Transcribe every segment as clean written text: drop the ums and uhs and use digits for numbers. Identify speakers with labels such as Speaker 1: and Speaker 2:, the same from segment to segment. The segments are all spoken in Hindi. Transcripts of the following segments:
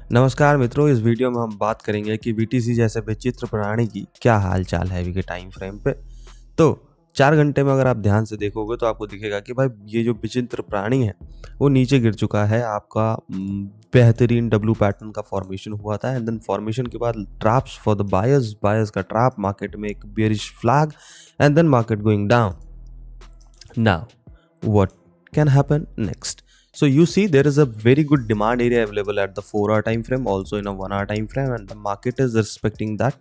Speaker 1: नमस्कार मित्रों, इस वीडियो में हम बात करेंगे कि बीटीसी जैसे विचित्र प्राणी की क्या हालचाल है अभी के टाइम फ्रेम पे। तो 4 घंटे में अगर आप ध्यान से देखोगे तो आपको दिखेगा कि भाई ये जो विचित्र प्राणी है वो नीचे गिर चुका है। आपका बेहतरीन डब्ल्यू पैटर्न का फॉर्मेशन हुआ था एंड देन फॉर्मेशन के बाद traps for the buyers, buyers का ट्रैप, मार्केट में एक bearish flag and then market going down. Now what can happen next? So you see there is a very good demand area available at the 4-hour time frame, also in a 1-hour time frame, and the market is respecting that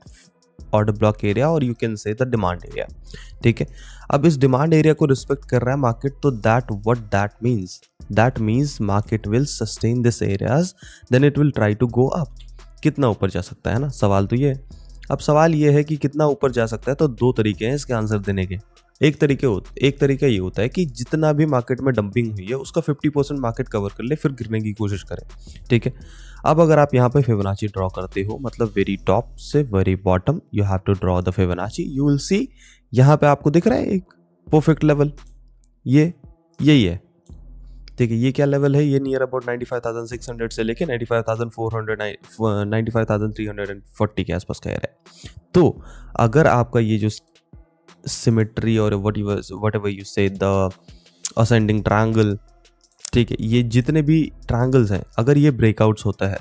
Speaker 1: order block area or you can say the demand area. ठीक है, अब इस demand area को respect कर रहा है market, तो that means market will sustain this areas, then it will try to go up. कितना ऊपर जा सकता है ना, सवाल तो ये है। अब सवाल ये है कि कितना ऊपर जा सकता है, तो दो तरीके हैं इसके आंसर देने के। एक तरीका ये होता है कि जितना भी मार्केट में डंपिंग हुई है उसका 50% मार्केट कवर कर ले, फिर गिरने की कोशिश करें। ठीक है, अब अगर आप यहाँ पे फिबोनाची ड्रॉ करते हो, मतलब वेरी टॉप से very bottom you have to draw the Fibonacci, you will see यहाँ पे आपको दिख रहा है एक परफेक्ट लेवल, यही है। ठीक है, ये क्या लेवल है? ये नियर अबाउट 95,600 से लेके 95,400 95,340 के आसपास का एरिया है। तो अगर आपका ये जो सिमेट्री और whatever you say the ascending triangle, ठीक है, ये जितने भी ट्रायंगल्स हैं अगर ये ब्रेकआउट्स होता है,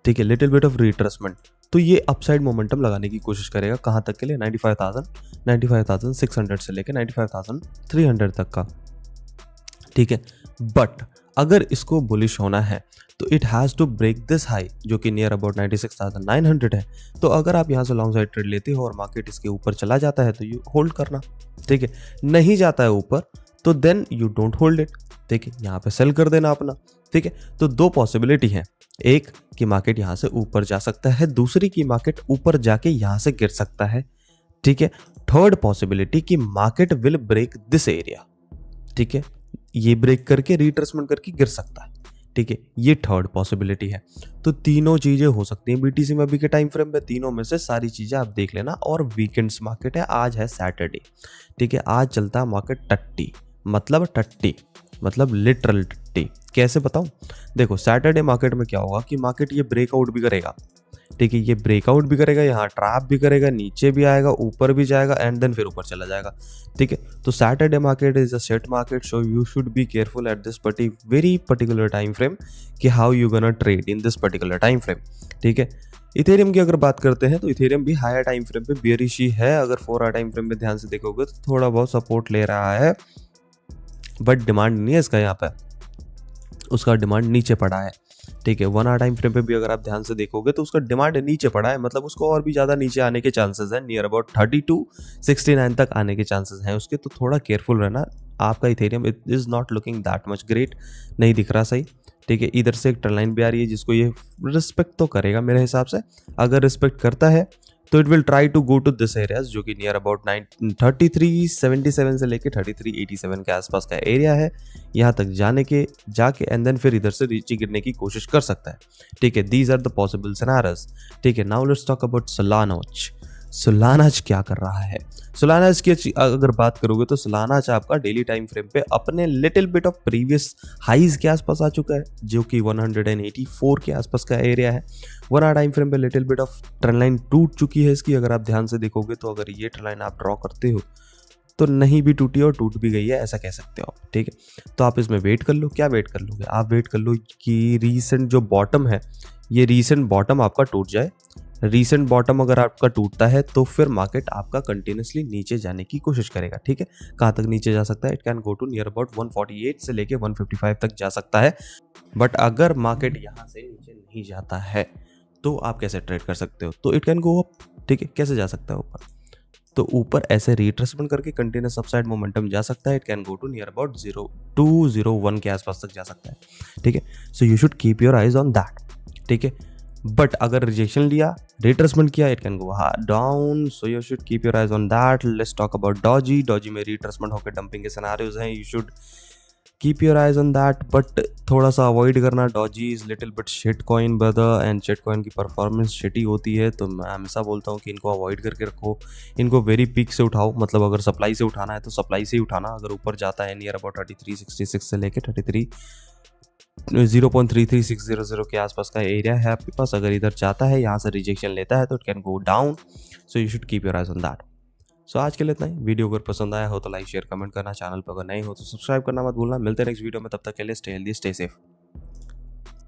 Speaker 1: ठीक है, लिटिल बिट ऑफ रिट्रेसमेंट, तो ये अपसाइड मोमेंटम लगाने की कोशिश करेगा। कहाँ तक के लिए? 95,600 से लेके 95,300 तक का। ठीक है, बट अगर इसको बुलिश होना है तो it has to break this high जो कि नियर अबाउट 96,900 है। तो अगर आप यहाँ से लॉन्ग साइड ट्रेड लेते हो और मार्केट इसके ऊपर चला जाता है तो यू होल्ड करना। ठीक है, नहीं जाता है ऊपर तो then you don't hold it. ठीक है, यहाँ पे सेल कर देना अपना। ठीक है, तो दो पॉसिबिलिटी है, एक कि मार्केट यहाँ से ऊपर जा सकता है, दूसरी की मार्केट ऊपर जाके यहाँ से गिर सकता है। ठीक है, थर्ड पॉसिबिलिटी कि market will break this area. ठीक है, ये ब्रेक करके रिट्रेसमेंट करके गिर सकता है। ठीक है, ये थर्ड पॉसिबिलिटी है। तो तीनों चीजें हो सकती हैं बीटीसी में अभी के टाइम फ्रेम पे। तीनों में से सारी चीजें आप देख लेना। और वीकेंड्स मार्केट है, आज है सैटरडे। ठीक है, आज चलता है मार्केट टट्टी, मतलब लिटरल टट्टी। कैसे बताऊं? देखो, सैटरडे मार्केट में क्या होगा कि मार्केट ये ब्रेकआउट भी करेगा। ठीक है, ये ब्रेकआउट भी करेगा, यहाँ ट्रैप भी करेगा, नीचे भी आएगा, ऊपर भी जाएगा एंड देन फिर ऊपर चला जाएगा। ठीक है, तो Saturday market is a set market, so you should be careful at this very particular time frame कि how you gonna trade in this particular time frame. ठीक है, इथेरियम की अगर बात करते हैं तो इथेरियम भी हायर टाइम फ्रेम पे बेयरिश ही है। अगर 4 टाइम फ्रेम पे ध्यान से देखोगे तो थोड़ा बहुत सपोर्ट ले रहा है, बट डिमांड नहीं है इसका, यहाँ पे उसका डिमांड नीचे पड़ा है। ठीक है, 1 आवर टाइम फ्रेम पे भी अगर आप ध्यान से देखोगे तो उसका डिमांड नीचे पड़ा है, मतलब उसको और भी ज़्यादा नीचे आने के चांसेस हैं, नियर अबाउट 3269 तक आने के चांसेस हैं उसके। तो थोड़ा केयरफुल रहना। आपका Ethereum it is not looking that much great, नहीं दिख रहा सही। ठीक है, इधर से एक ट्रेंड लाइन भी आ रही है जिसको ये रिस्पेक्ट तो करेगा मेरे हिसाब से। अगर रिस्पेक्ट करता है तो it will try to go to this areas जो कि नियर अबाउट 3377 से लेके 3387 के आसपास का एरिया है। यहाँ तक जाके एंड देन फिर इधर से नीचे गिरने की कोशिश कर सकता है। ठीक है, these are the possible scenarios. ठीक है, now let's talk about Solana's क्या कर रहा है। सोलानाज की अगर बात करोगे तो सोलानाज आपका डेली टाइम फ्रेम पे अपने little bit of previous highs के आसपास आ चुका है जो कि 184 के आसपास का एरिया है। 1 आवर टाइम फ्रेम पे little bit of trend line टूट चुकी है इसकी। अगर आप ध्यान से देखोगे तो अगर ये ट्रेंड लाइन आप ड्रॉ करते हो तो नहीं भी टूटी और टूट भी गई है, ऐसा कह सकते हो आप। ठीक है, तो आप इसमें वेट कर लो। क्या वेट कर लोगे आप? वेट कर लो कि रीसेंट जो बॉटम है, ये रीसेंट बॉटम आपका टूट जाए। रीसेंट बॉटम अगर आपका टूटता है तो फिर मार्केट आपका कंटिन्यूसली नीचे जाने की कोशिश करेगा। ठीक है, कहाँ तक नीचे जा सकता है? It can go to near about 148 से लेके 155 तक जा सकता है। बट अगर मार्केट यहाँ से नीचे नहीं जाता है तो आप कैसे ट्रेड कर सकते हो? तो इट कैन गो अप। ठीक है, कैसे जा सकता है ऊपर? तो ऊपर ऐसे रिट्रेसमेंट करके कंटिन्यूस अपसाइड मोमेंटम जा सकता है। It can go to near about 0201 के आसपास तक जा सकता है। ठीक है, so you should keep your eyes on that. ठीक है, बट अगर रिजेक्शन लिया, रिट्रेसमेंट किया, it can go down, so you should keep your eyes on that. Let's talk about Doge में रिट्रेसमेंट होकर डंपिंग के सिनेरियोज हैं। You should keep your eyes on that, but थोड़ा सा अवॉइड करना। Doge is little but shit coin brother, and shit coin की परफॉर्मेंस शिटी होती है, तो मैं हमेशा बोलता हूँ कि इनको अवॉइड करके रखो। इनको वेरी पीक से उठाओ, मतलब अगर सप्लाई से उठाना है तो सप्लाई से ही उठाना। अगर ऊपर जाता है नियर अबाउट 3366 से लेके 0.33600 के आसपास का एरिया है आपके पास। अगर इधर जाता है, यहाँ से रिजेक्शन लेता है तो it can go down, so you should keep your eyes on that. So आज के लिए इतना ही। वीडियो अगर पसंद आया हो तो लाइक शेयर कमेंट करना, चैनल पर अगर नहीं हो तो सब्सक्राइब करना मत भूलना। मिलते हैं नेक्स्ट वीडियो में, तब तक के लिए स्टे हेल्दी स्टे सेफ।